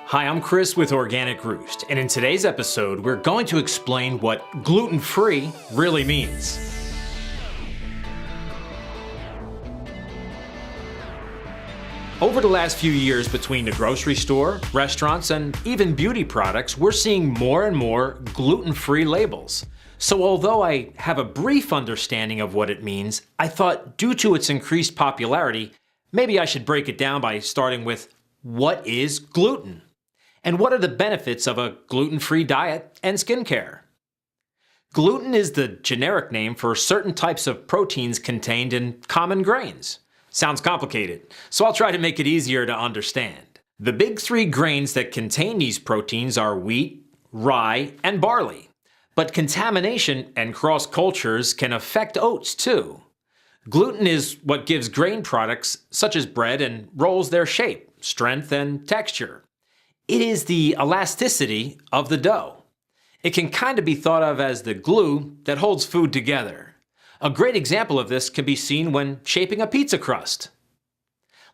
Hi, I'm Chris with OrganicRoost, and in today's episode, we're going to explain what gluten-free really means. Over the last few years, between the grocery store, restaurants, and even beauty products, we're seeing more and more gluten-free labels. So although I have a brief understanding of what it means, I thought due to its increased popularity, maybe I should break it down by starting with what is gluten? And what are the benefits of a gluten-free diet and skincare? Gluten is the generic name for certain types of proteins contained in common grains. Sounds complicated, so I'll try to make it easier to understand. The big three grains that contain these proteins are wheat, rye, and barley. But contamination and cross-cultures can affect oats too. Gluten is what gives grain products, such as bread and rolls, their shape, strength, and texture. It is the elasticity of the dough. It can kind of be thought of as the glue that holds food together. A great example of this can be seen when shaping a pizza crust.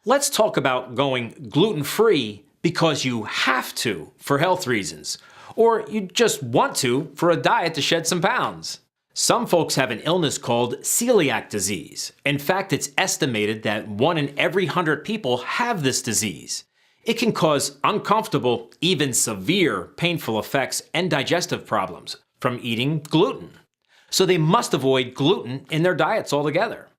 Let's talk about going gluten-free because you have to for health reasons, or you just want to for a diet to shed some pounds. Some folks have an illness called celiac disease. In fact, it's estimated that 1 in every 100 people have this disease. It can cause uncomfortable, even severe, painful effects and digestive problems from eating gluten. So they must avoid gluten in their diets altogether.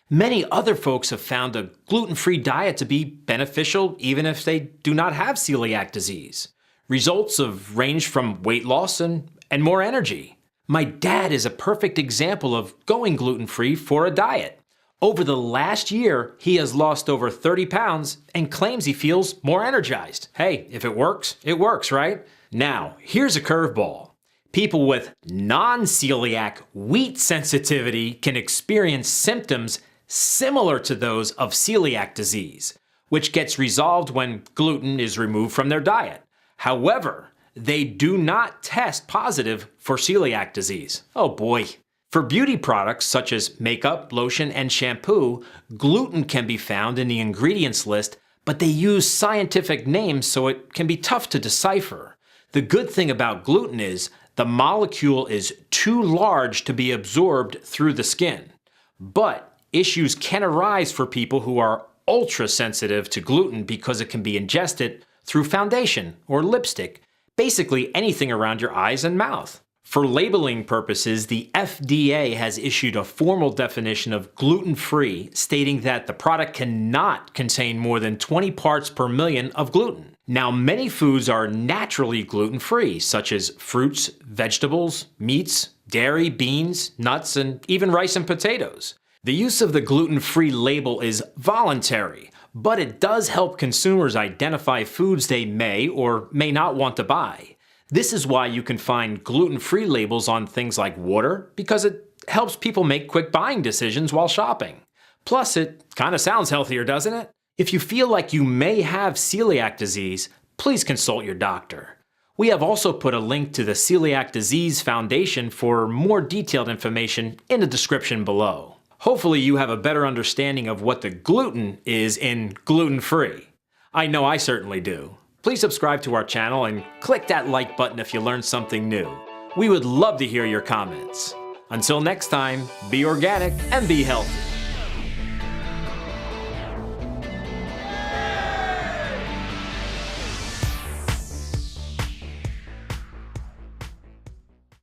Many other folks have found a gluten-free diet to be beneficial even if they do not have celiac disease. Results have ranged from weight loss and more energy. My dad is a perfect example of going gluten-free for a diet. Over the last year, he has lost over 30 pounds and claims he feels more energized. Hey, if it works, right? Now, here's a curveball. People with non-celiac wheat sensitivity can experience symptoms similar to those of celiac disease, which gets resolved when gluten is removed from their diet. However, they do not test positive for celiac disease. Oh boy. For beauty products such as makeup, lotion, and shampoo, gluten can be found in the ingredients list, but they use scientific names so it can be tough to decipher. The good thing about gluten is the molecule is too large to be absorbed through the skin. But issues can arise for people who are ultra sensitive to gluten because it can be ingested through foundation or lipstick, basically anything around your eyes and mouth. For labeling purposes, the FDA has issued a formal definition of gluten-free, stating that the product cannot contain more than 20 parts per million of gluten. Now, many foods are naturally gluten-free, such as fruits, vegetables, meats, dairy, beans, nuts, and even rice and potatoes. The use of the gluten-free label is voluntary, but it does help consumers identify foods they may or may not want to buy. This is why you can find gluten-free labels on things like water, because it helps people make quick buying decisions while shopping. Plus, it kind of sounds healthier, doesn't it? If you feel like you may have celiac disease, please consult your doctor. We have also put a link to the Celiac Disease Foundation for more detailed information in the description below. Hopefully you have a better understanding of what the gluten is in gluten-free. I know I certainly do. Please subscribe to our channel and click that like button if you learned something new. We would love to hear your comments. Until next time, be organic and be healthy.